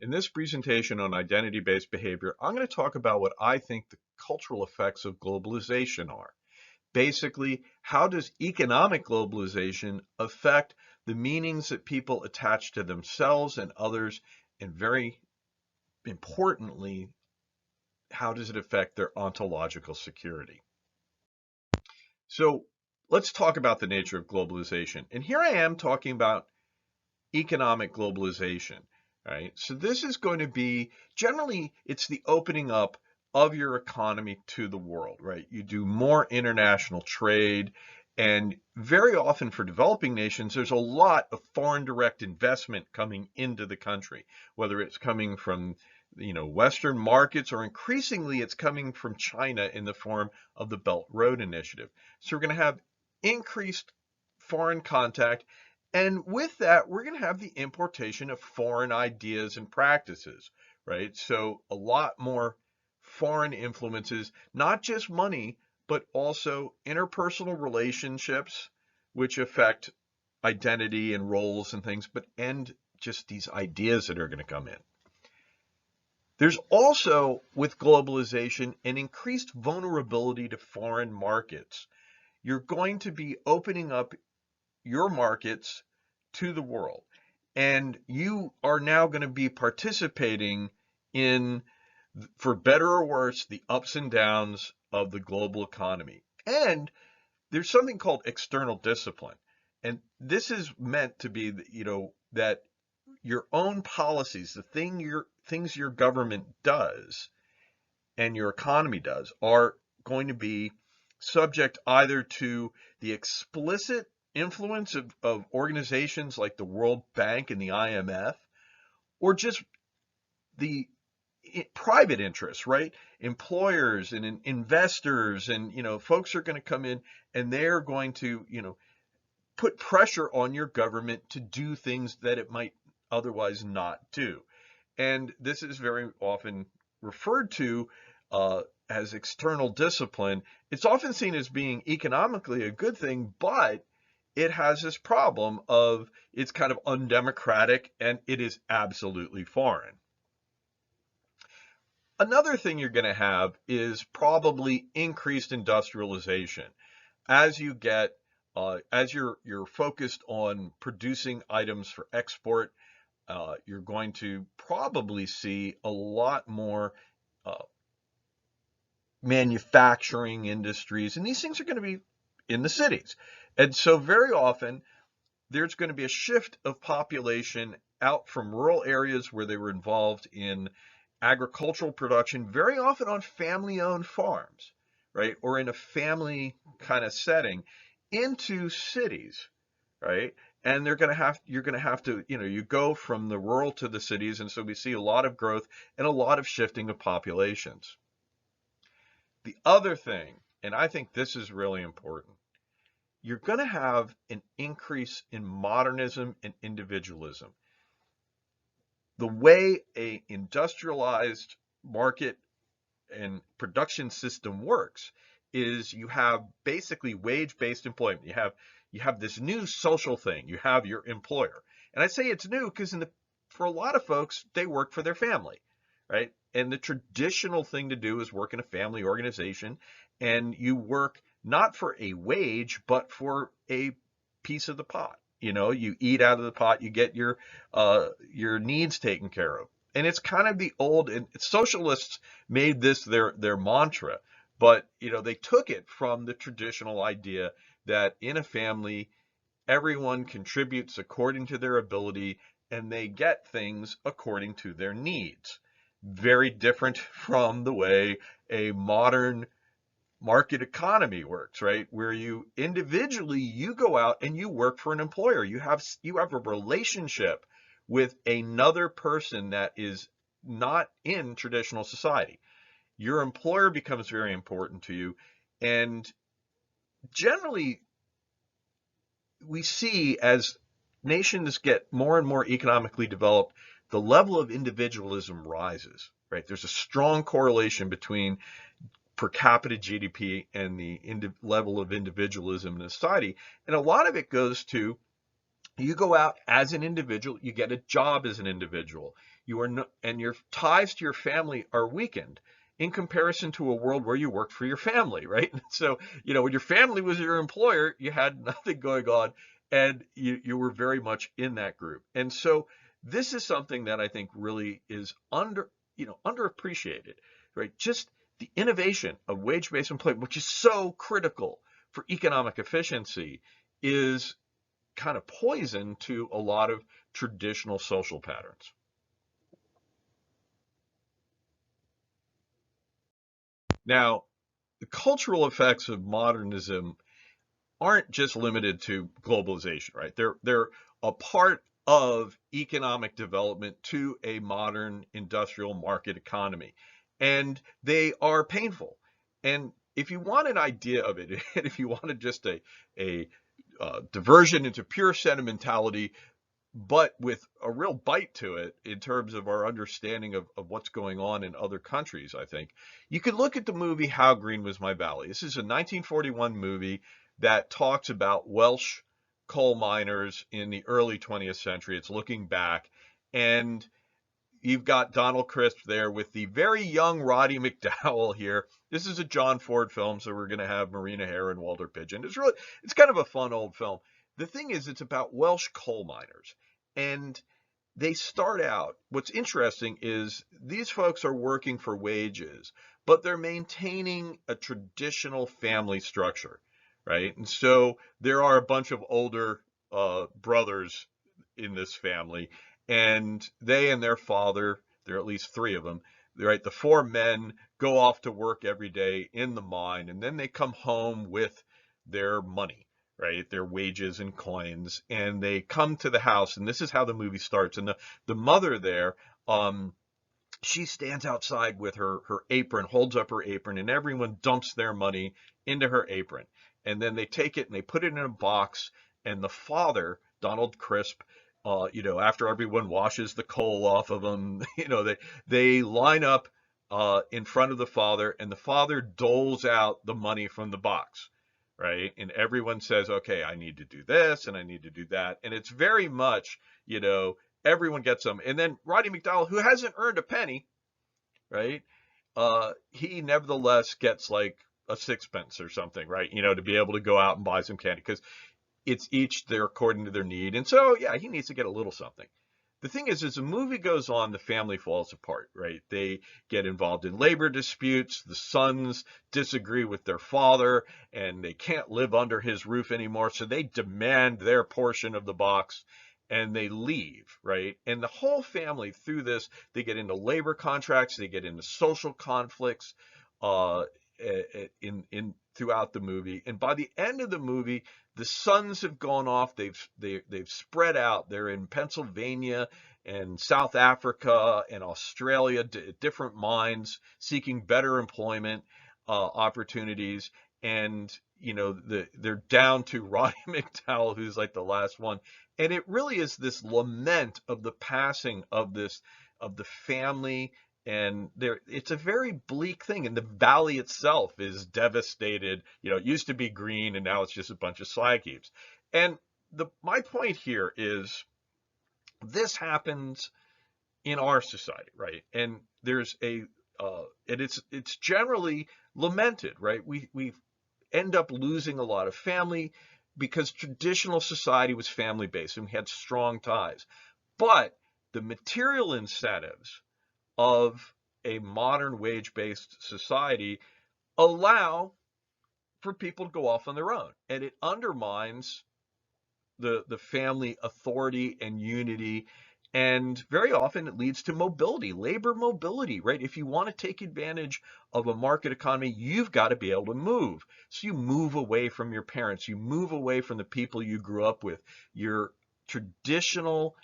In this presentation on identity-based behavior, I'm going to talk about what I think the cultural effects of globalization are. Basically, how does economic globalization affect the meanings that people attach to themselves and others, and very importantly, how does it affect their ontological security? So let's talk about the nature of globalization. And here I am talking about economic globalization, right? So this is going to be, generally, it's the opening up of your economy to the world, right? You do more international trade, and very often for developing nations, there's a lot of foreign direct investment coming into the country, whether it's coming from Western markets, or increasingly it's coming from China in the form of the Belt Road Initiative. So we're going to have increased foreign contact, and with that, we're going to have the importation of foreign ideas and practices, right? So a lot more foreign influences, not just money, but also interpersonal relationships, which affect identity and roles and things, and just these ideas that are going to come in. There's also, with globalization, an increased vulnerability to foreign markets. You're going to be opening up your markets to the world, and you are now going to be participating in, for better or worse, the ups and downs of the global economy. And there's something called external discipline, and this is meant to be, that your own policies, the things your government does and your economy does, are going to be subject either to the explicit influence of organizations like the World Bank and the IMF, or just the private interests, right? Employers and investors and, folks are going to come in, and they're going to, put pressure on your government to do things that it might otherwise not do. And this is very often referred to as external discipline. It's often seen as being economically a good thing, but it has this problem of it's kind of undemocratic and it is absolutely foreign. Another thing you're going to have is probably increased industrialization. As you get, as you're focused on producing items for export, you're going to probably see a lot more manufacturing industries, and these things are going to be in the cities. And so very often there's going to be a shift of population out from rural areas where they were involved in agricultural production, very often on family-owned farms, right? Or in a family kind of setting, into cities, right? And you're going to have to, you go from the rural to the cities. And so we see a lot of growth and a lot of shifting of populations. The other thing, and I think this is really important, you're going to have an increase in modernism and individualism. The way an industrialized market and production system works is you have basically wage-based employment. You have this new social thing. You have your employer. And I say it's new because for a lot of folks, they work for their family, right? And the traditional thing to do is work in a family organization, and you work not for a wage, but for a piece of the pot. You eat out of the pot, you get your needs taken care of. And it's kind of the old, and socialists made this their mantra, but they took it from the traditional idea that in a family, everyone contributes according to their ability, and they get things according to their needs. Very different from the way a modern market economy works, right? Where you individually, you go out and you work for an employer. You have a relationship with another person that is not in traditional society. Your employer becomes very important to you. And generally, we see as nations get more and more economically developed, the level of individualism rises, right? There's a strong correlation between per capita GDP and the level of individualism in society. And a lot of it goes to, you go out as an individual, you get a job as an individual. you are no, and your ties to your family are weakened in comparison to a world where you worked for your family, right? So, when your family was your employer, you had nothing going on, and you were very much in that group. And so this is something that I think really is underappreciated, right? Just the innovation of wage-based employment, which is so critical for economic efficiency, is kind of poison to a lot of traditional social patterns. Now, the cultural effects of modernism aren't just limited to globalization, right? They're a part of economic development to a modern industrial market economy, and they are painful. And if you want an idea of it, and if you wanted just a diversion into pure sentimentality, but with a real bite to it in terms of our understanding of what's going on in other countries, I think. You could look at the movie How Green Was My Valley. This is a 1941 movie that talks about Welsh coal miners in the early 20th century. It's looking back, and you've got Donald Crisp there with the very young Roddy McDowall here. This is a John Ford film, so we're going to have Marina Hare and Walter Pidgeon. It's kind of a fun old film. The thing is, it's about Welsh coal miners, and they start out. What's interesting is these folks are working for wages, but they're maintaining a traditional family structure, right? And so there are a bunch of older brothers in this family, and they and their father, there are at least three of them, right? The four men go off to work every day in the mine, and then they come home with their money, right? Their wages and coins, and they come to the house, and this is how the movie starts. And the mother there, she stands outside with her apron, holds up her apron, and everyone dumps their money into her apron. And then they take it and they put it in a box. And the father, Donald Crisp, after everyone washes the coal off of them, they line up in front of the father, and the father doles out the money from the box, right? And everyone says, okay, I need to do this and I need to do that. And it's very much, everyone gets them. And then Roddy McDowall, who hasn't earned a penny, right? He nevertheless gets like a sixpence or something, right? To be able to go out and buy some candy, because it's each there according to their need. And so, yeah, he needs to get a little something. The thing is, as the movie goes on, the family falls apart, right? They get involved in labor disputes. The sons disagree with their father, and they can't live under his roof anymore. So they demand their portion of the box, and they leave, right? And the whole family, through this, they get into labor contracts, they get into social conflicts, uh, in throughout the movie. And by the end of the movie, the sons have gone off. They've spread out. They're in Pennsylvania and South Africa and Australia, different mines, seeking better employment opportunities. And they're down to Roddy McDowall, who's like the last one. And it really is this lament of the passing of the family, and it's a very bleak thing, and the valley itself is devastated. It used to be green, and now it's just a bunch of slag heaps. And my point here is, this happens in our society, right? And there's and it's generally lamented, right? We end up losing a lot of family because traditional society was family based and we had strong ties. But the material incentives of a modern wage-based society allow for people to go off on their own, and it undermines the family authority and unity, and very often it leads to mobility, labor mobility, right? If you want to take advantage of a market economy, you've got to be able to move. So you move away from your parents, you move away from the people you grew up with, your traditional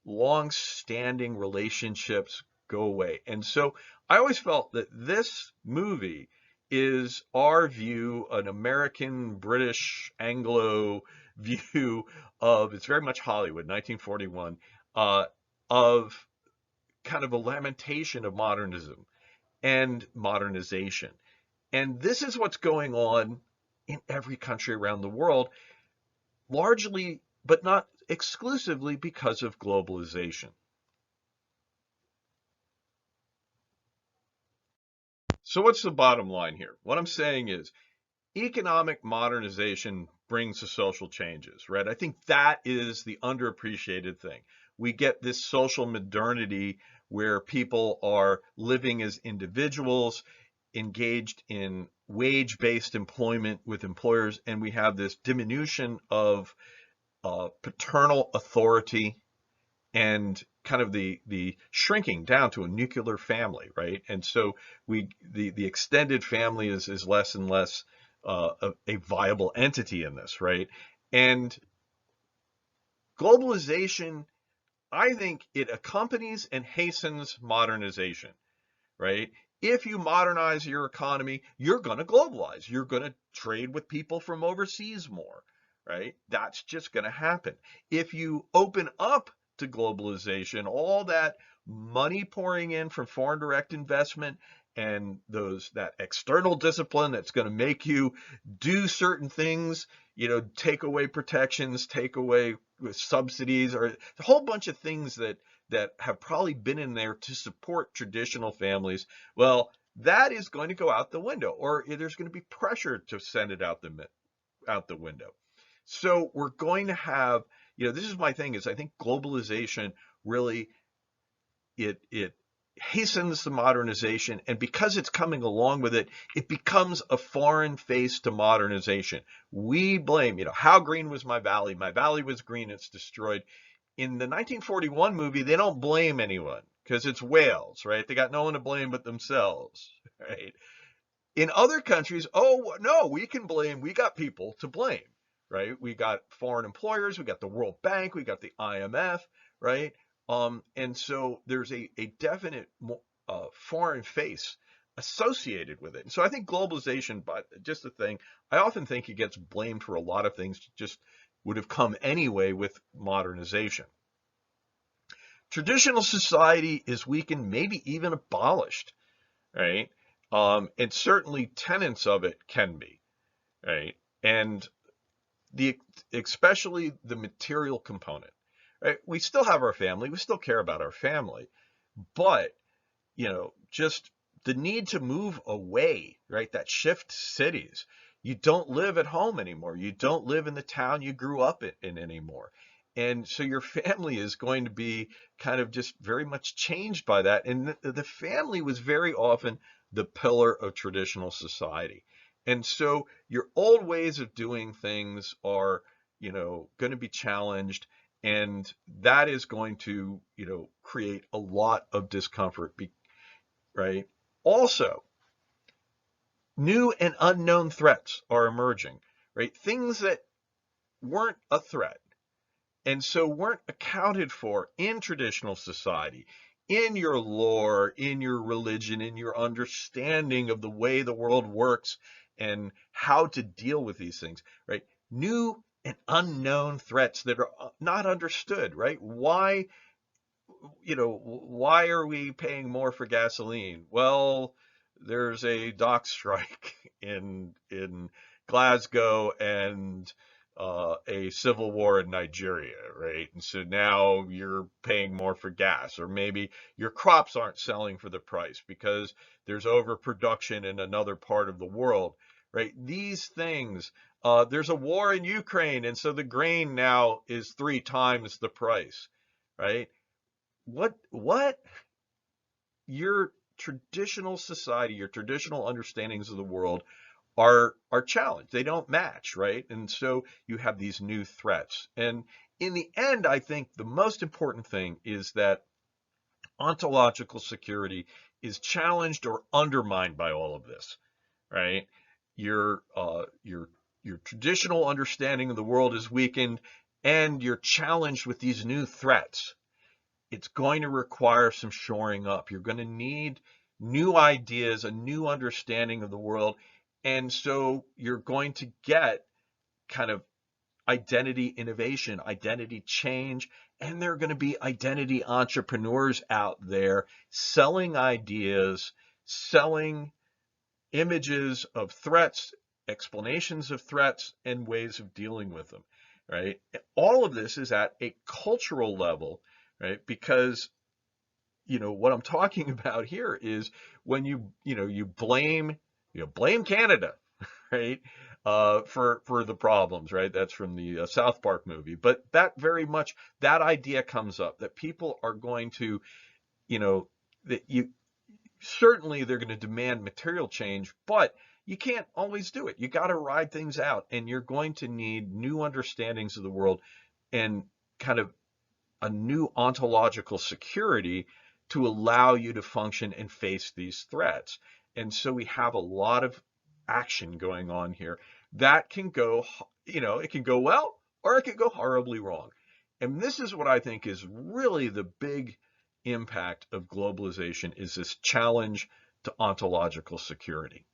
long-standing relationships go away. And so I always felt that this movie is our view, an American, British, Anglo view of, it's very much Hollywood, 1941, uh, of kind of a lamentation of modernism and modernization. And this is what's going on in every country around the world, largely, but not exclusively, because of globalization. So what's the bottom line here? What I'm saying is economic modernization brings the social changes, right? I think that is the underappreciated thing. We get this social modernity where people are living as individuals, engaged in wage-based employment with employers, and we have this diminution of paternal authority and kind of the shrinking down to a nuclear family, right? And so the extended family is less and less a viable entity in this, right? And globalization, I think it accompanies and hastens modernization, right? If you modernize your economy, you're going to globalize. You're going to trade with people from overseas more, right? That's just going to happen. If you open up to globalization, all that money pouring in from foreign direct investment and that external discipline that's going to make you do certain things, take away protections, take away subsidies, or a whole bunch of things that have probably been in there to support traditional families, well, that is going to go out the window, or there's going to be pressure to send it out the window. So we're going to have, this is my thing, is I think globalization really it hastens the modernization, and because it's coming along with it, it becomes a foreign face to modernization. We blame, how green was my valley? My valley was green, it's destroyed. In the 1941 movie, they don't blame anyone because it's Wales, right? They got no one to blame but themselves, right? In other countries, oh no, we can blame. We got people to blame, right? We got foreign employers, we got the World Bank, we got the IMF, right? And so there's a definite foreign face associated with it. And so I think globalization, but just the thing, I often think it gets blamed for a lot of things just would have come anyway with modernization. Traditional society is weakened, maybe even abolished, right? And certainly tenets of it can be, right? And especially the material component, right? We still have our family, we still care about our family, but just the need to move away, right? That shift to cities. You don't live at home anymore. You don't live in the town you grew up in anymore. And so your family is going to be kind of just very much changed by that. And the family was very often the pillar of traditional society. And so your old ways of doing things are, going to be challenged. And that is going to, create a lot of discomfort, right? Also, new and unknown threats are emerging, right? Things that weren't a threat and so weren't accounted for in traditional society, in your lore, in your religion, in your understanding of the way the world works and how to deal with these things, right? New and unknown threats that are not understood, right? Why are we paying more for gasoline? Well, there's a dock strike in Glasgow and a civil war in Nigeria, right? And so now you're paying more for gas, or maybe your crops aren't selling for the price because there's overproduction in another part of the world, right? These things. There's a war in Ukraine, and so the grain now is 3 times the price, right? What your traditional society, your traditional understandings of the world are challenged. They don't match, right? And so you have these new threats. And in the end, I think the most important thing is that ontological security is challenged or undermined by all of this, right? Your traditional understanding of the world is weakened, and you're challenged with these new threats. It's going to require some shoring up. You're going to need new ideas, a new understanding of the world. And so you're going to get kind of identity innovation, identity change, and there are going to be identity entrepreneurs out there selling ideas, selling images of threats, explanations of threats, and ways of dealing with them, right? All of this is at a cultural level, right? Because what I'm talking about here is when you blame Canada, right? For the problems, right? That's from the South Park movie. But that idea comes up that people are going to, you know, that you certainly they're going to demand material change, but you can't always do it. You got to ride things out, and you're going to need new understandings of the world and kind of a new ontological security to allow you to function and face these threats. And so we have a lot of action going on here that can go, it can go well or it can go horribly wrong. And this is what I think is really the big impact of globalization is this challenge to ontological security.